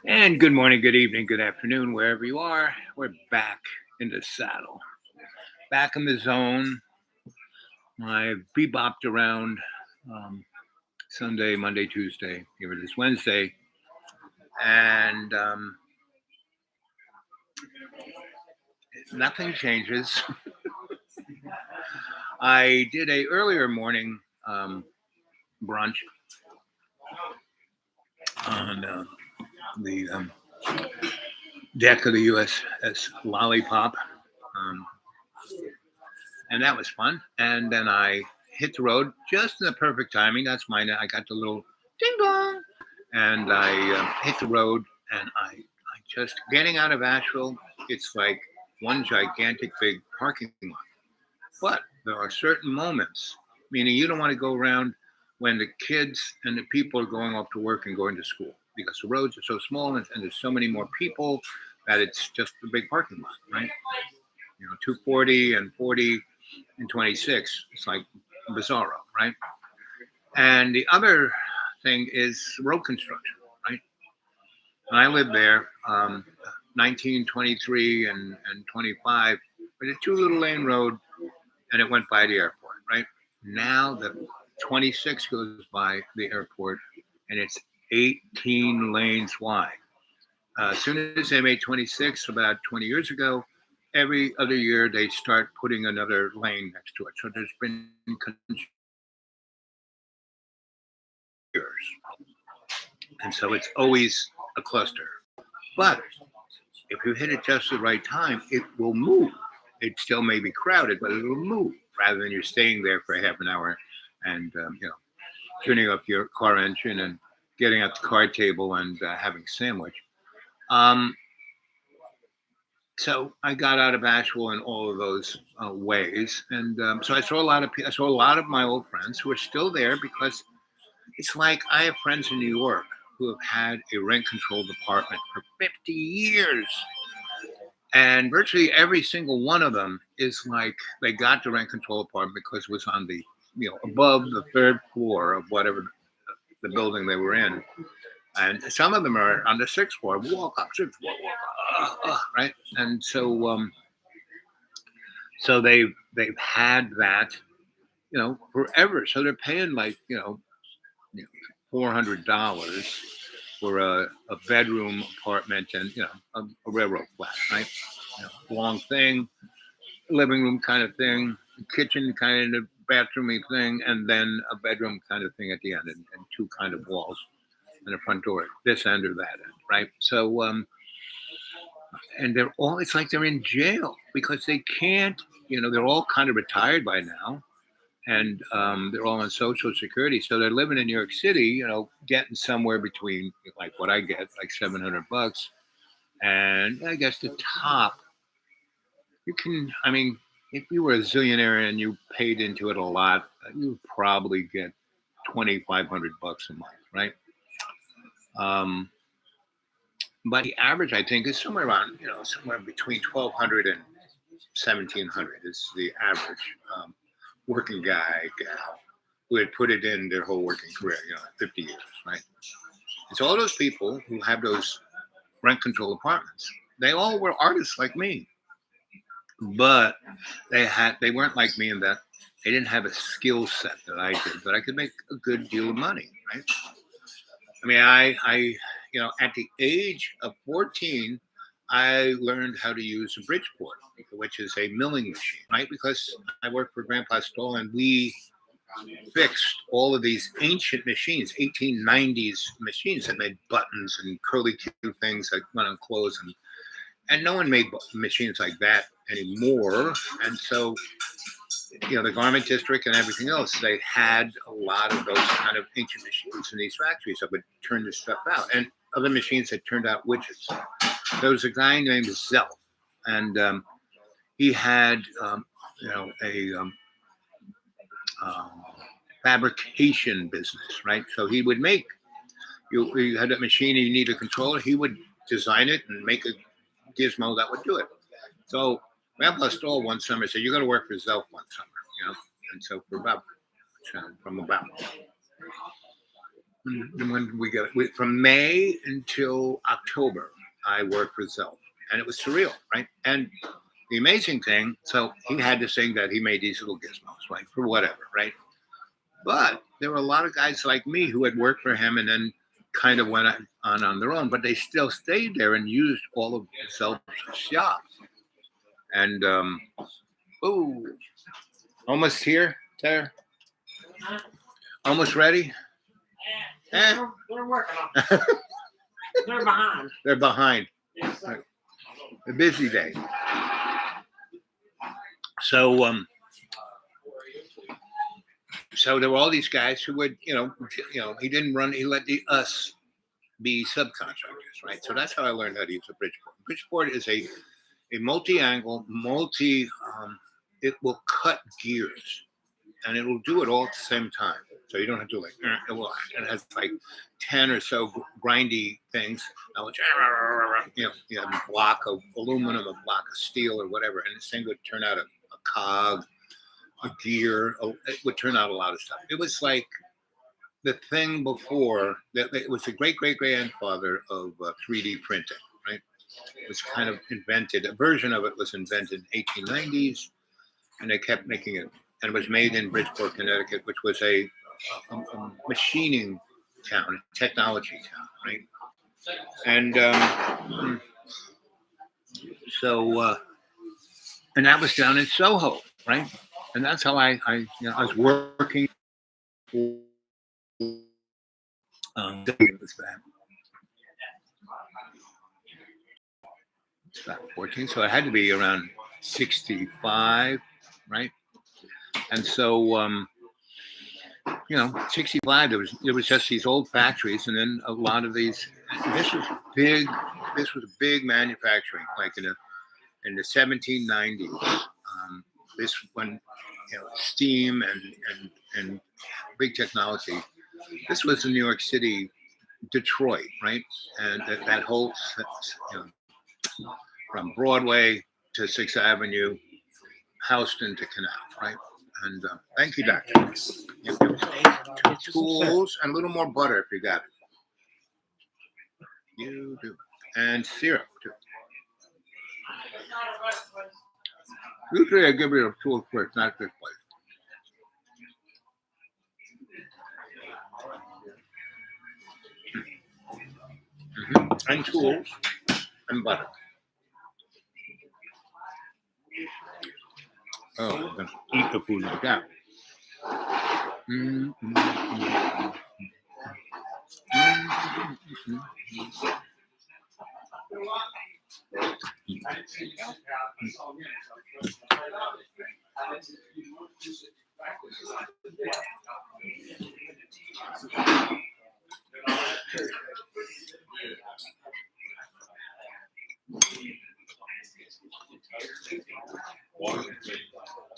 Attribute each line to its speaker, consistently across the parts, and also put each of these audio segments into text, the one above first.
Speaker 1: And good morning, good evening, good afternoon, wherever you are. We're back in the saddle, back in the zone. I bebopped around um, Sunday, Monday, Tuesday. Here it is Wednesday, and nothing changes. I did a earlier morning brunch on the deck of the USS Lollipop, um, and that was fun. And then I hit the road just in the perfect timing. That's mine. I got the little ding dong, and I hit the road, and I just getting out of Asheville. It's like one gigantic big parking lot. But there are certain moments, meaning you don't want to go around when the kids and the people are going off to work and going to school because the roads are so small and there's so many more people that it's just a big parking lot, right? 240 and 40 and 26. It's like bizarro, right? And the other thing is road construction, right? When I lived there, 1923 and 25, with a two little lane road, and it went by the airport, right? Now the 26 goes by the airport, and it's 18 lanes wide. As soon as they made 26 about 20 years ago, every other year they start putting another lane next to it. So there's been years, and so it's always a cluster. But if you hit it just the right time, it will move. It still may be crowded, but it'll move rather than you're staying there for half an hour and tuning up your car engine and getting at the card table and having a sandwich. Um, so I got out of Asheville in all of those ways, and so I saw a lot of my old friends who are still there because it's like I have friends in New York who have had a rent controlled apartment for 50 years. And virtually every single one of them is like they got the rent control apartment because it was on the, above the third floor of whatever the building they were in. And some of them are on the sixth floor, walk up, sixth floor, walk up, right? And so they've had that, forever. So they're paying like, $400 for a bedroom apartment and a railroad flat, right? Long thing, living room kind of thing, kitchen kind of bathroomy thing, and then a bedroom kind of thing at the end, and two kind of walls and a front door, this end or that end, right? So, and they're all, it's like they're in jail because they can't, they're all kind of retired by now, and they're all on Social Security, so they're living in New York City, getting somewhere between like what I get, like $700, and I guess the top you can, I mean, if you were a zillionaire and you paid into it a lot, you probably get $2,500 a month, right? Um, but the average, I think, is somewhere around, somewhere between 1,200 and 1,700 is the average working guy, gal, who had put it in their whole working career, 50 years, right? It's all those people who have those rent control apartments. They all were artists like me, but they weren't like me in that they didn't have a skill set that I did, but I could make a good deal of money, right? I mean, I at the age of 14, I learned how to use a Bridgeport, which is a milling machine, right? Because I worked for Grandpa Stoll, and we fixed all of these ancient machines, 1890s machines that made buttons and curly Q things that went on clothes, and no one made machines like that anymore. And so, the garment district and everything else, they had a lot of those kind of ancient machines in these factories that would turn this stuff out, and other machines that turned out widgets. There was a guy named Zelf, and he had, a um, fabrication business, right? So he would make, you had a machine, and you need a controller, he would design it and make a gizmo that would do it. So Grandpa Stoll one summer said, "You're going to work for Zelf one summer," And so for about, from about when did we get it? From May until October, I worked for Zelf, and it was surreal, right? And the amazing thing, so he had this thing that he made these little gizmos, right, for whatever, right? But there were a lot of guys like me who had worked for him and then kind of went on their own, but they still stayed there and used all of Zelf's shop. And oh, almost here, Tara? Almost ready?
Speaker 2: They're working on it. They're behind.
Speaker 1: They're behind.
Speaker 2: Yes, sir.
Speaker 1: A busy day. So so there were all these guys who would, he didn't run. He let us be subcontractors, right? So that's how I learned how to use a Bridgeport. Bridgeport is a multi-angle, it will cut gears, and it will do it all at the same time. So you don't have to it has like 10 or so grindy things. You have a block of aluminum, a block of steel, or whatever, and this thing would turn out a cog, a gear. It would turn out a lot of stuff. It was like the thing before that. It was the great grandfather of 3D printing, right? It was kind of invented. A version of it was invented in 1890s, and they kept making it, and it was made in Bridgeport, Connecticut, which was a machining town, a technology town, right? And and that was down in Soho, right? And that's how I was working. It was about 14, so I had to be around 65, right? And so 65, there was just these old factories, and then a lot of these. This was big. This was big manufacturing, like in the 1790s. This when steam and big technology. This was in New York City, Detroit, right? And that whole, from Broadway to 6th Avenue, Houston to Canal, right? And thank you, Doctor. Tools and a little more butter if you got it. You do. And syrup, too. Usually I give you a tool first, not this place. And tools and butter. Oh, I'm going to eat the food like that.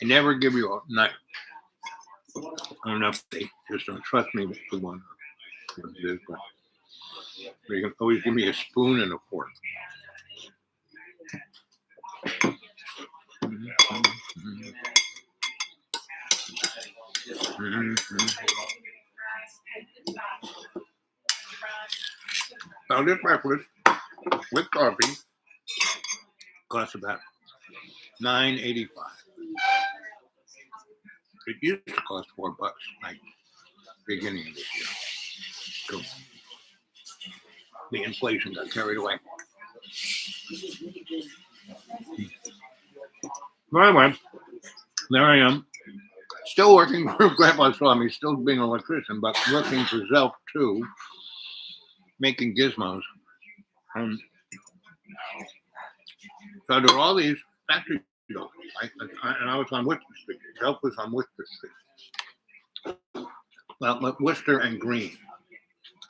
Speaker 1: I never give you a knife. I don't know if they just don't trust me with the one. But you can always give me a spoon and a fork. Now this breakfast with coffee costs about $9.85. It used to cost $4, like beginning of this year. So the inflation got carried away. Well, anyway, there I am. Still working for Grandpa's Farm. He's still being an electrician, but working for Zelf too, making gizmos. So there were all these factories, right? And I was on Worcester Street. Zelf was on Worcester Street. Well, Worcester and Green.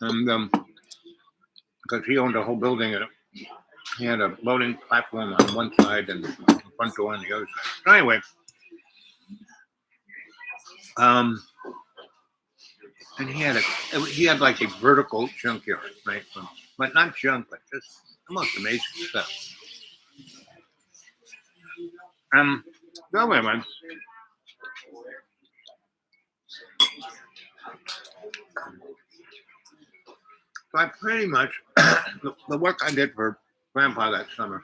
Speaker 1: And because he owned a whole building, and he had a loading platform on one side and a front door on the other side. So anyway, and he had like a vertical junkyard, right? But not junk, but just the most amazing stuff. Go away, man. So I pretty much, the work I did for Grandpa that summer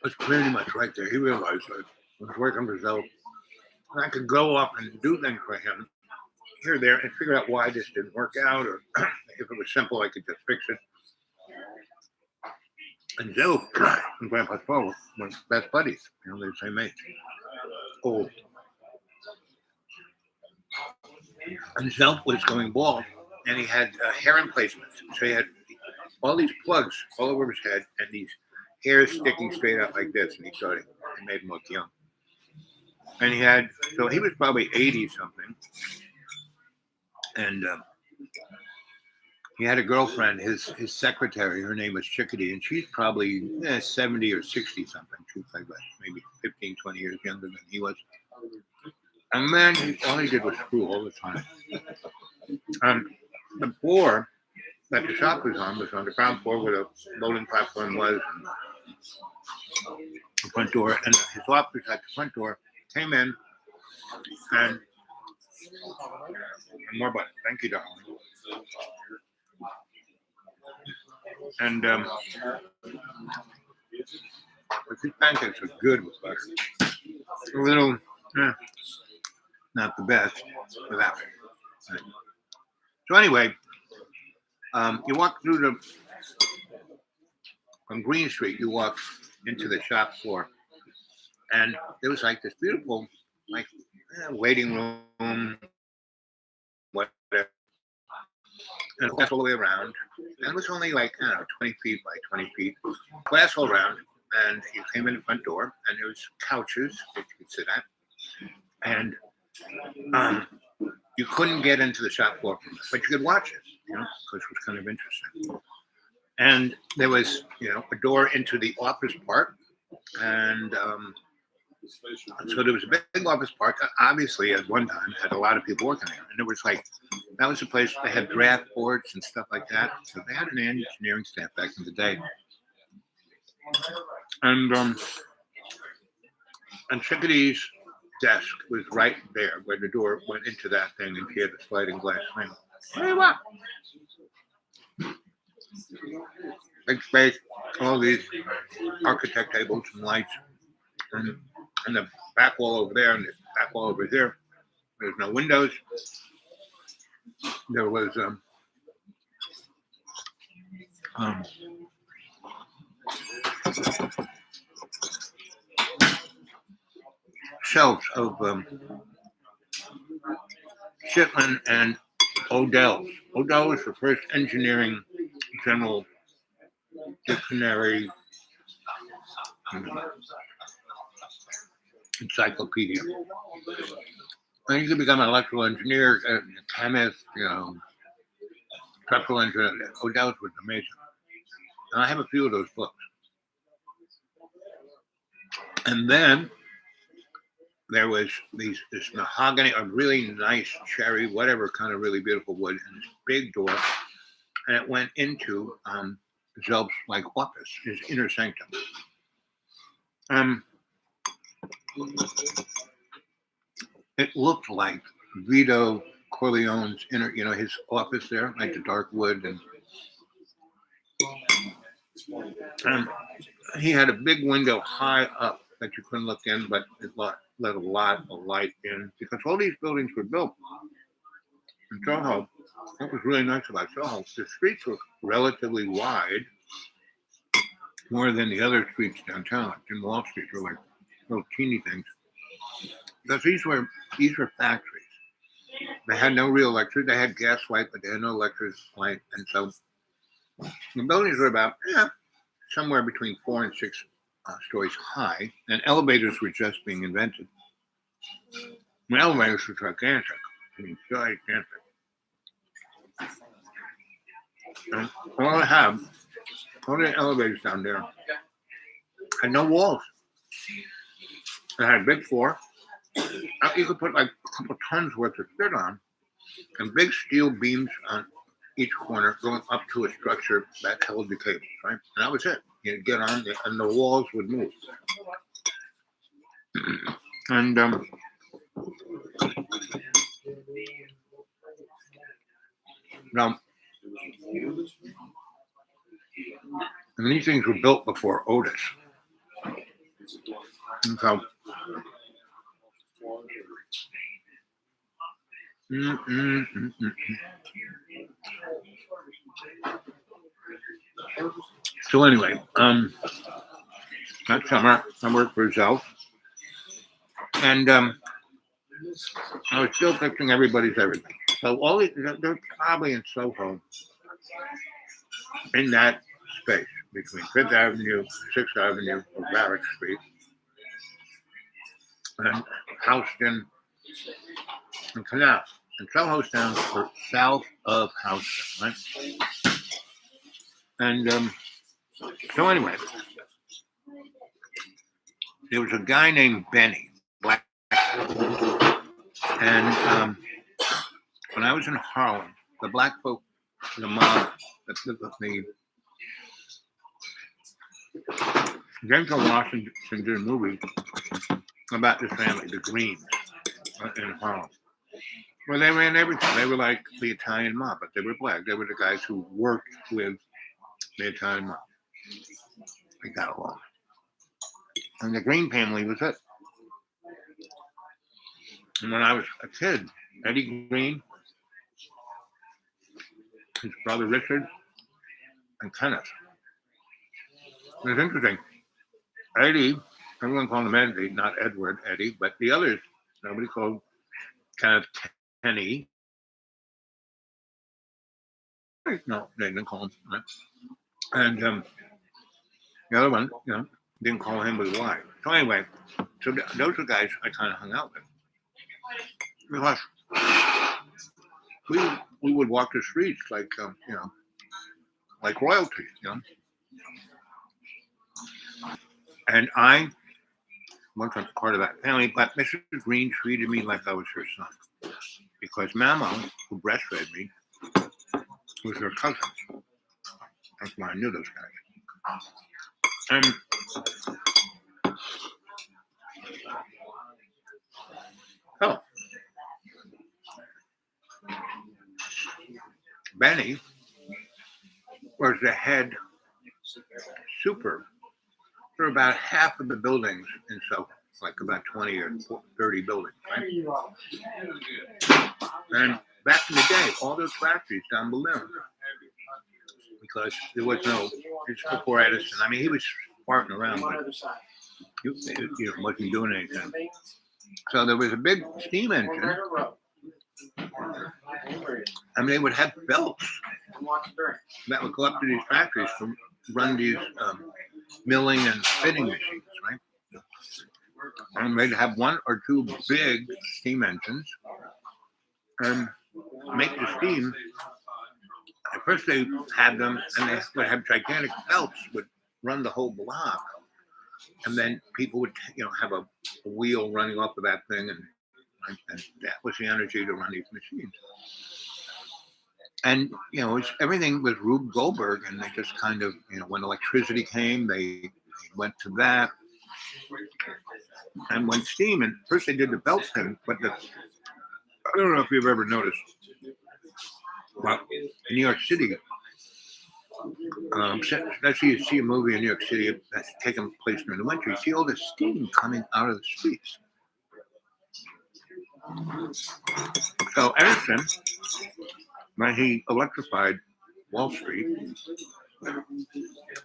Speaker 1: was pretty much right there. He realized that I was working for Zoe. And I could go off and do things for him here, there, and figure out why this didn't work out, or if it was simple, I could just fix it. And Joe and Grandpa's Paul were best buddies. They're the same age. Old. And Zelf was going bald, and he had hair replacements. So he had all these plugs all over his head, and these hairs sticking straight out like this. And he thought it made him look young. And so he was probably 80 something. And he had a girlfriend, his secretary, her name was Chickadee, and she's probably 70 or 60 something. She was like maybe 15, 20 years younger than he was. And man, all he did was screw all the time. The floor that the shop was on the ground floor where the loading platform was, and the front door, and his office at the front door. Came in, and more button. Thank you, darling. And but these pancakes are good with butter. A little, not the best without it. Right. So anyway, you walk through from Green Street, you walk into the shop floor, and there was like this beautiful, like waiting room, whatever, and glass all the way around. And it was only like, I don't know, 20 feet by 20 feet, glass all around. And you came in the front door, and there was couches that you could sit at, and you couldn't get into the shop floor from it, but you could watch it, because it was kind of interesting. And there was, a door into the office part, and so there was a big office park. Obviously, at one time, had a lot of people working there, and it was like that was the place they had draft boards and stuff like that. So they had an engineering staff back in the day, and Chickadee's desk was right there where the door went into that thing, and she had the sliding glass thing. Hey, what? Big space, all these architect tables and lights, and the back wall over there, and the back wall over here. There's no windows. There was shelves of Shipman and Odell. Odell was the first engineering general dictionary encyclopedia. And you could become an electrical engineer, a chemist, structural engineer. Odell's was amazing. And I have a few of those books. And then there was this mahogany, a really nice cherry, whatever kind of really beautiful wood, and this big door, and it went into Zelf's office, his inner sanctum. It looked like Vito Corleone's inner, his office there, like the dark wood, and he had a big window high up that you couldn't look in, but it let a lot of light in, because all these buildings were built in Soho. What was really nice about Soho, the streets were relatively wide, more than the other streets downtown, like in Wall Street, were like little teeny things. Because these were factories. They had no real electricity. They had gas light, but they had no electric light, and so the buildings were about somewhere between 4 and 6 stories high, and elevators were just being invented. The elevators were gigantic. Gigantic. And all the elevators down there had no walls. They had a big floor. You could put like a couple tons worth of shit on, and big steel beams on each corner going up to a structure that held the cables, right? And that was it. You'd get on, and the walls would move. And now, And these things were built before Otis. And so, mm, mm, mm, mm. So anyway, that summer I worked for Zelf, and I was still fixing everybody's everything. So all they're probably in Soho, in that space between Fifth Avenue, Sixth Avenue, or Barrett Street, and Houston and Canal. And Soho stands for south of Houston, right? And so anyway, there was a guy named Benny, black, and when I was in Harlem, the black folk, the mob, the Denzel Washington did a movie about this family, the Greens, in Harlem. Well, they ran everything. They were like the Italian mob, but they were black. They were the guys who worked with the Italian mob. They got along. And the Green family was it. And when I was a kid, Eddie Green, his brother Richard, and Kenneth. It was interesting. Eddie, everyone called him Eddie, not Edward Eddie, but the others, nobody called Kenneth Kenny. No, they didn't call him. Right? And the other one, didn't call him with a Y. So anyway, those are guys I kind of hung out with. Because we would walk the streets like, like royalty, And I wasn't part of that family, but Mrs. Green treated me like I was her son. Because Mama, who breastfed me, was her cousin. That's why I knew those guys. And oh, Benny was the head super for about half of the buildings in Soho, like about 20 or 30 buildings, right? And back in the day, all those factories down below, because there was no, it's before Edison. I mean, he was farting around, but he wasn't doing anything. So there was a big steam engine. I mean, they would have belts that would go up to these factories to run these milling and spinning machines, right? And they'd have one or two big steam engines and make the steam. At first they had them, and they would have gigantic belts would run the whole block, and then people would, have a wheel running off of that thing, and that was the energy to run these machines. And everything was Rube Goldberg, and they just kind of, when electricity came, they went to that. And when steam, and first they did the belt thing, but I don't know if you've ever noticed, but in New York City, let's say you see a movie in New York City that's taking place during the winter, you see all this steam coming out of the streets. So Edison, when he electrified Wall Street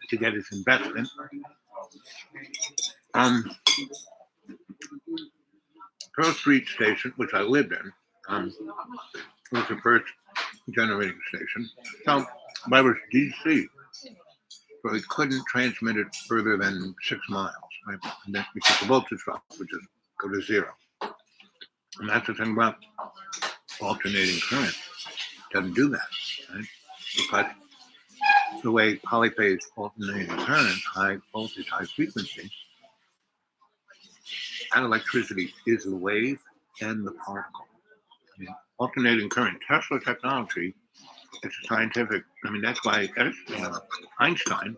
Speaker 1: to get his investment, Pearl Street Station, which I lived in, was the first generating station. So, but it was DC, so it couldn't transmit it further than 6 miles, right? And then, because the voltage drop would just go to zero. And that's the thing about alternating current. It doesn't do that, right? Because the way polyphase alternating current, high voltage, high frequency, and electricity is the wave and the particle. I mean, alternating current, Tesla technology, it's a scientific, that's why Einstein,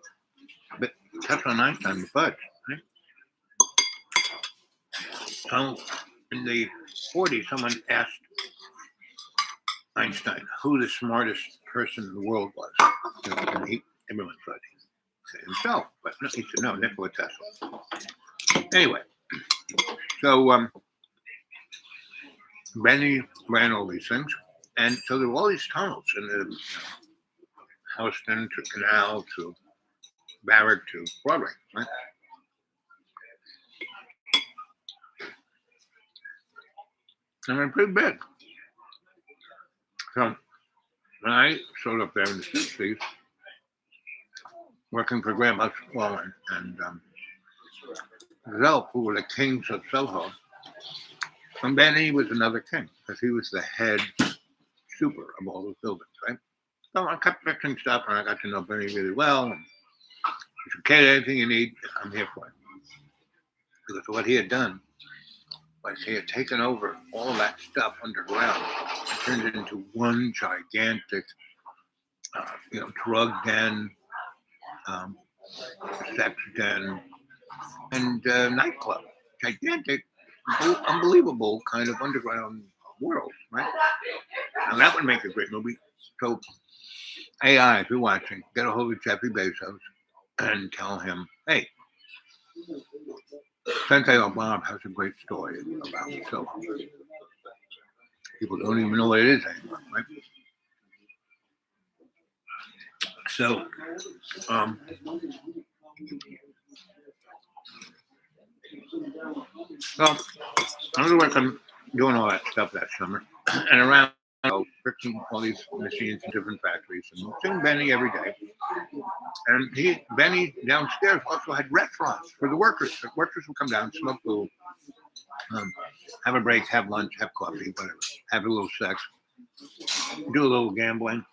Speaker 1: but Tesla and Einstein were buds, right? So in the 40s, someone asked Einstein who the smartest person in the world was. And everyone thought himself, but no, he said no, Nikola Tesla. Anyway, so Benny ran all these things, and so there were all these tunnels in the Houston to Canal to Barrett to Broadway, right? And they're pretty big. So when I showed up there in the 60s, working for Graham Huxwell and Zelf, who were the kings of Soho, and Benny was another king because he was the head super of all those buildings, right? So I kept fixing stuff, and I got to know Benny really well. And he said, "Okay, anything you need, I'm here for it." Because what he had done was he had taken over all of that stuff underground and turned it into one gigantic, drug den, sex den, and nightclub. Gigantic, unbelievable kind of underground world, right? And that would make a great movie. So, AI, if you're watching, get a hold of Jeffrey Bezos and tell him, hey, Sensei Bob has a great story about Soho. People don't even know what it is anymore, right? So, well, I was working, doing all that stuff that summer, and around fixing all these machines in different factories, and seeing Benny every day. And Benny downstairs also had restaurants for the workers. The workers would come down, smoke food, have a break, have lunch, have coffee, whatever, have a little sex, do a little gambling,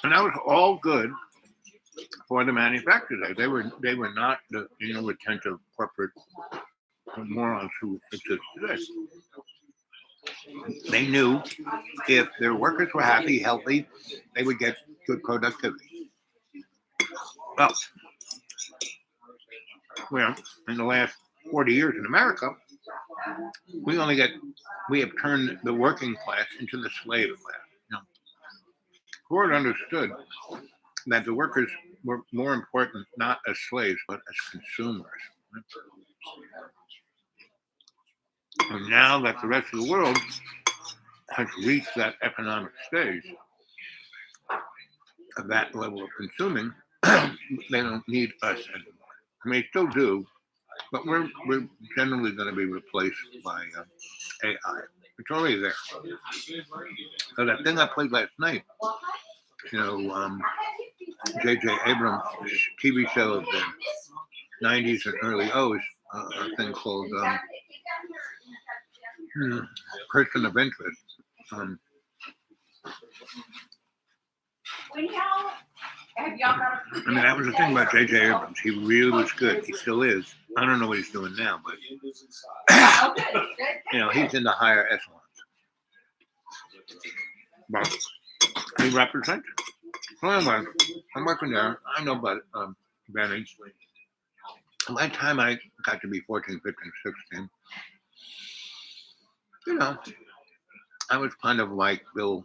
Speaker 1: and that was all good for the manufacturers. They were not the attentive corporate morons who exist today. They knew if their workers were happy, healthy, they would get good productivity. Well, in the last 40 years in America, we have turned the working class into the slave class. Ford understood that the workers were more important not as slaves but as consumers. And now that the rest of the world has reached that economic stage of that level of consuming, they don't need us anymore. I mean, they still do, but we're generally going to be replaced by AI. It's already there. So that thing I played last night, J.J. Abrams' TV show of the 90s and early O's, a thing called Person of Interest. I mean, that was the thing about J.J. Abrams. He really was good. He still is. I don't know what he's doing now, but he's in the higher echelons. But he represents it. So anyway, I'm working there. I know about Benny. By the time I got to be 14, 15, 16, I was kind of like Billy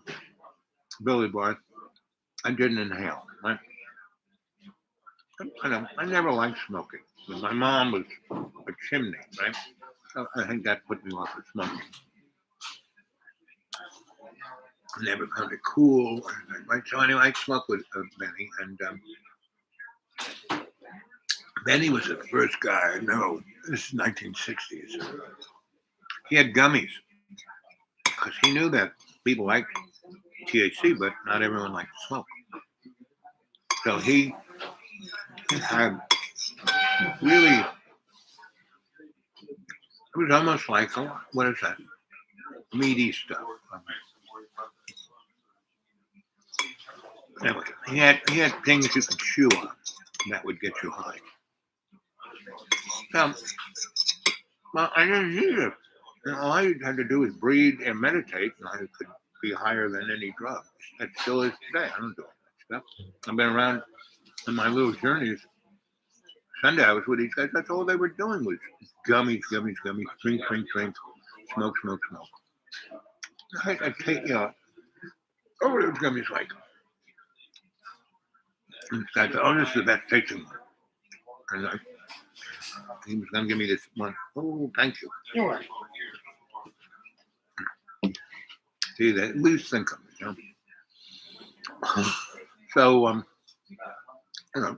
Speaker 1: Barth. I didn't inhale, right? I never liked smoking. My mom was a chimney, right? So I think that put me off of smoking. I never found it cool, right? So anyway, I smoked with Benny, and Benny was the first guy I know. This is 1960s. He had gummies because he knew that people liked THC, but not everyone liked to smoke. So he had really, it was almost like, what is that? Meaty stuff. Anyway, he had things you could chew on that would get you high. So, well, I didn't need it. All I had to do was breathe and meditate, and I could be higher than any drug. It still is today. I don't do all that stuff. I've been around in my little journeys. Sunday I was with these guys. That's all they were doing was gummies, drink, smoke. I take over those gummies like. And this guy said, "Oh, this is the best tasting one." And he was going to give me this one. Oh, thank you.
Speaker 2: Sure.
Speaker 1: See, they at least think of me, So,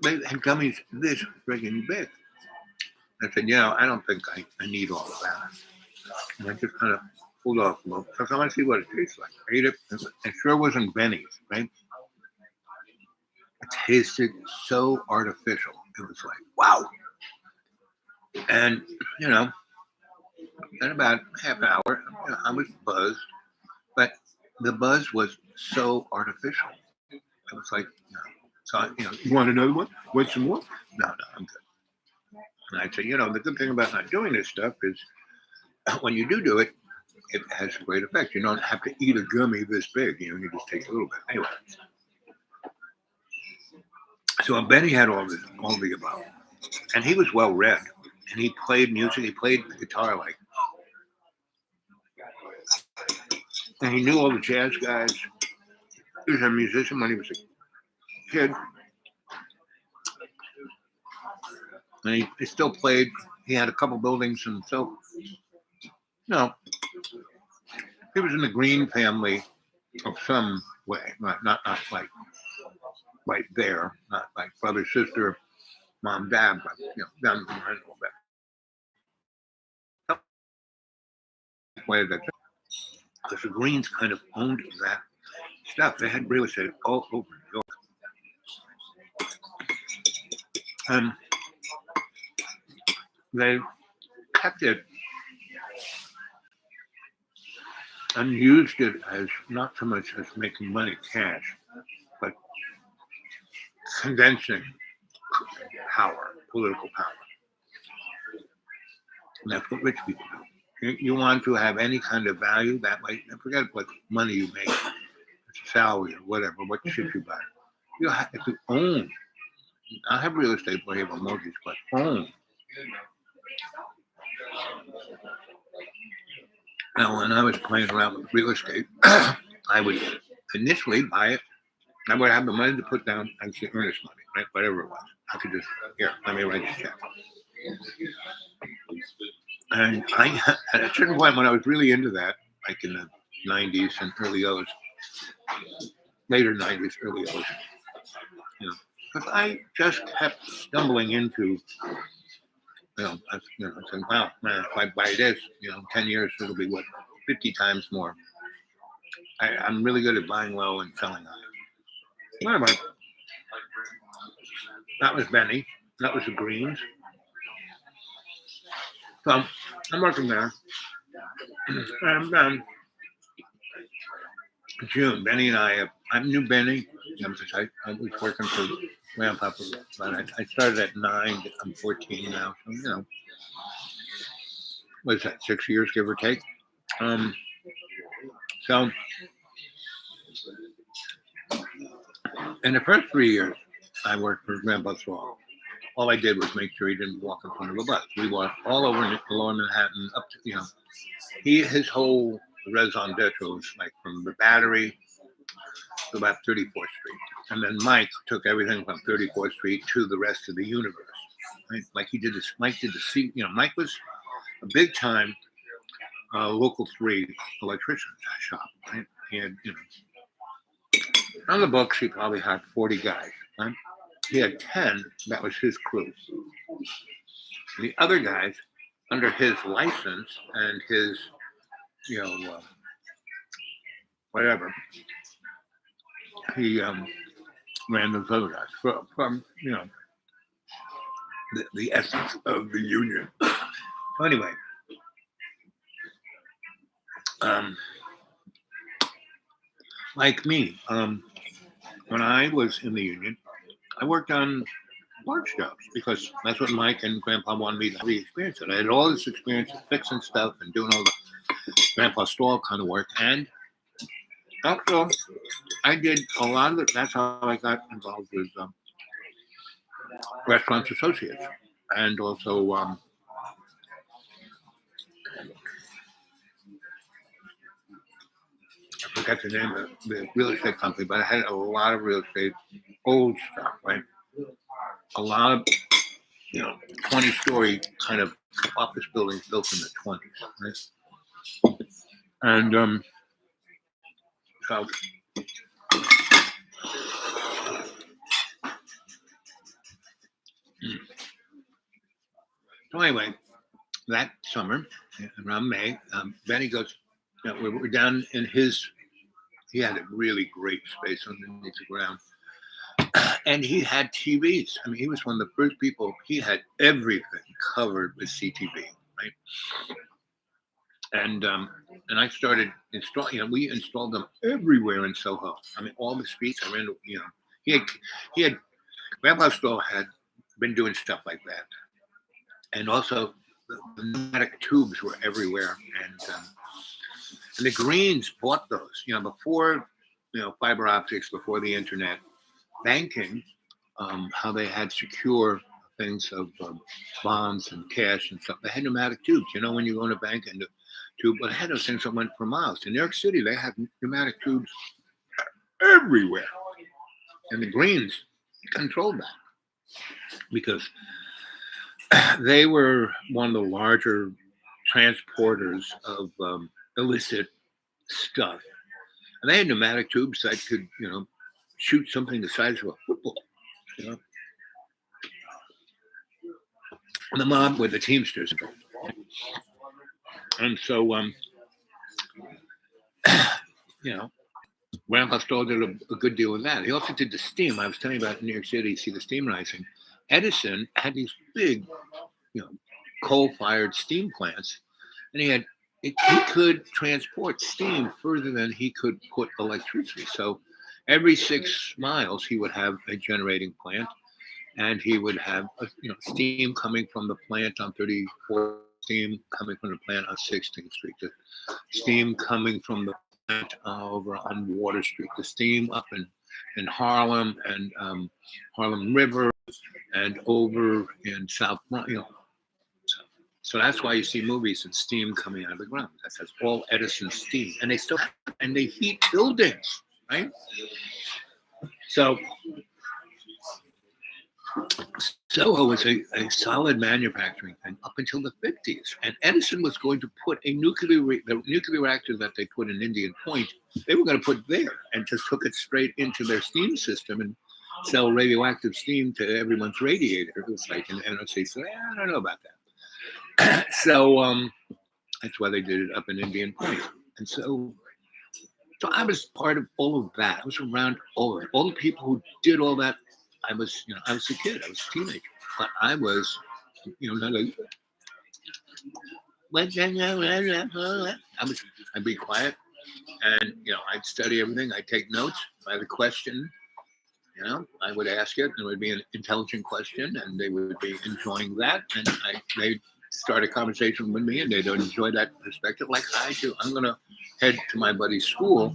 Speaker 1: they had gummies this friggin' big. I said, I don't think I need all of that. And I just kind of pulled off a little. So I want to see what it tastes like. I ate it. It sure wasn't Benny's, right? It tasted so artificial. It was like, wow. And, in about half an hour, I was buzzed. But the buzz was so artificial. It was like, so, you want another one? Want some more? No, I'm good. And I said, the good thing about not doing this stuff is when you do it, it has a great effect. You don't have to eat a gummy this big. You just take a little bit. Anyway. So Benny had all the above. And he was well read. And he played music. He played the guitar and he knew all the jazz guys. He was a musician when he was a kid. And he still played. He had a couple buildings, and so he was in the Green family of some way, not like right there, not like brother, sister, mom, dad, but down the line a little bit. Way that because the Greens kind of owned that stuff. They had real estate all over New York, and they kept it and used it as not so much as making money cash, but condensing power, political power. And that's what rich people do. You want to have any kind of value that way, forget what money you make, it's a salary or whatever, what shit you buy. You have to own. I have real estate where you have a mortgage, but own. Now, when I was playing around with real estate, I would initially buy it. I would have the money to put down and say earnest money, right? Whatever it was. I could just, let me write this check. And at a certain point when I was really into that, like in the 90s and early O's, later 90s, early O's, because I just kept stumbling into, I said, wow, man, if I buy this, 10 years, it'll be 50 times more. I'm really good at buying low and selling high. Anyway, that was Benny. That was the Greens. So I'm working there. And June, Benny and I knew Benny. I was working for Grandpa, but I started at 9. I'm 14 now. So, what is that, 6 years, give or take? So, in the first 3 years, I worked for Grandpa Saul. All I did was make sure he didn't walk in front of a bus. We walked all over Lower Manhattan, up to, his whole raison d'etre was like from the Battery to about 34th Street. And then Mike took everything from 34th Street to the rest of the universe. Right? Like he did this, Mike did the, Mike was a big time local 3 electrician shop. Right? He had, on the books, he probably had 40 guys. Right? He had 10, that was his crew. The other guys, under his license and his, whatever, he ran those other guys from the essence of the union. Anyway, like me, when I was in the union, I worked on large jobs because that's what Mike and Grandpa wanted me to have the experience. And I had all this experience of fixing stuff and doing all the Grandpa stall kind of work. And also, I did a lot of it. That's how I got involved with Restaurants Associates. And also, I forgot the name of the real estate company, but I had a lot of real estate, old stuff, right? A lot of 20-story kind of office building built in the 20s, right? And so, so anyway, that summer, around May, Benny goes, we're down in his, he had a really great space underneath the ground. And he had TVs. I mean, he was one of the first people, he had everything covered with CTV, right? And I started installing, we installed them everywhere in Soho. I mean, all the streets. I ran, he had, Grandpa Stoll had been doing stuff like that. And also, the pneumatic tubes were everywhere. And the Greens bought those, before, fiber optics, before the internet, banking, how they had secure things of bonds and cash and stuff. They had pneumatic tubes. When you go in a bank and the tube, but they had those things that went for miles. In New York City, they had pneumatic tubes everywhere. And the Greens controlled that because they were one of the larger transporters of illicit stuff. And they had pneumatic tubes that could, shoot something the size of a football. And the mob were the Teamsters. And so, Grandpa Stoll did a good deal with that. He also did the steam. I was telling you about in New York City, you see the steam rising. Edison had these big, coal-fired steam plants, and he could transport steam further than he could put electricity. So every 6 miles, he would have a generating plant, and he would have steam coming from the plant on 34th, steam coming from the plant on 16th Street, the steam coming from the plant over on Water Street, the steam up in Harlem and Harlem River and over in South, So that's why you see movies and steam coming out of the ground. That's all Edison steam, and they heat buildings, right? So Soho was a solid manufacturing thing up until the 50s. And Edison was going to put the nuclear reactor that they put in Indian Point, they were going to put there and just hook it straight into their steam system and sell radioactive steam to everyone's radiator. It was like an NRC. So I don't know about that. So that's why they did it up in Indian Point. And so I was part of all of that. I was around all of it. All the people who did all that. I was a kid. I was a teenager, but I was, not like. I'd be quiet, and I'd study everything. I'd take notes. If I had a question, I would ask it, and it would be an intelligent question, and they would be enjoying that, and they'd start a conversation with me, and they'd enjoy that perspective, like I do. I'm gonna head to my buddy's school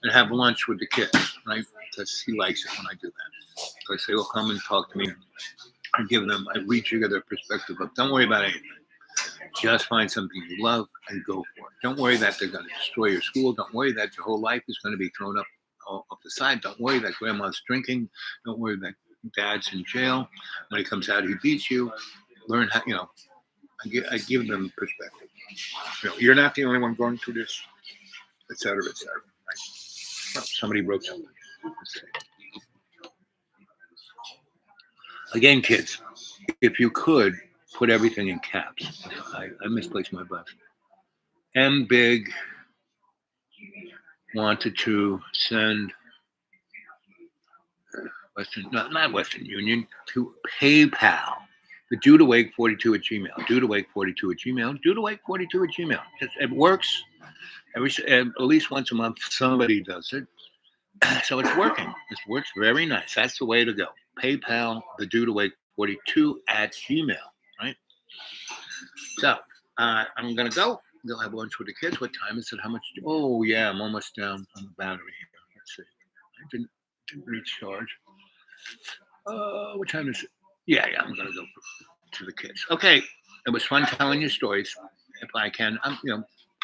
Speaker 1: and have lunch with the kids, right? Because he likes it when I do that. Because they will come and talk to me. I rejigger their perspective of, don't worry about anything. Just find something you love and go for it. Don't worry that they're going to destroy your school. Don't worry that your whole life is going to be thrown up the side. Don't worry that grandma's drinking. Don't worry that dad's in jail. When he comes out, he beats you. Learn how, I give them perspective. You're not the only one going through this, et cetera, et cetera. Right? Oh, somebody wrote something. Let's see. Again, kids, if you could put everything in caps. I misplaced my bus. M Big wanted to send not Western Union, to PayPal. The dudewake42 at Gmail. Dudewake42 at Gmail. Dudewake42 at Gmail. It works. At least once a month, somebody does it. So it's working. It works very nice. That's the way to go. PayPal, the dudewake42 at Gmail, right? So I'm going to go have lunch with the kids. What time is it? How much? Oh, yeah, I'm almost down on the battery here. Let's see. I didn't recharge. What time is it? Yeah, I'm going to go to the kids. Okay. It was fun telling you stories. If I can, I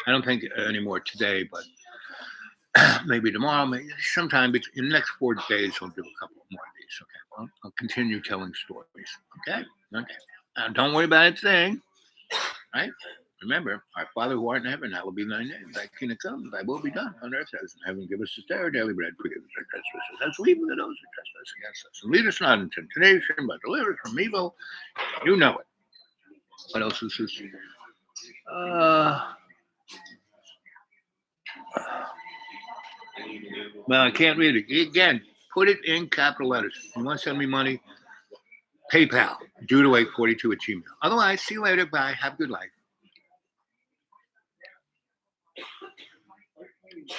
Speaker 1: don't think anymore today, but maybe tomorrow, maybe sometime in the next 4 days, I'll do a couple more of these. Okay. I'll continue telling stories. Okay. Don't worry about a thing, right? Remember, our Father who art in heaven, hallowed be thy name. Thy kingdom come, thy will be done on earth as in heaven. Give us this day our daily bread. Forgive us our trespasses, as we forgive those who trespass against us. And lead us not into temptation, but deliver us from evil. You know it. What else is this? Well, I can't read it. Again, put it in capital letters. If you want to send me money, PayPal, dude842@gmail. Otherwise, see you later. Bye. Have a good life.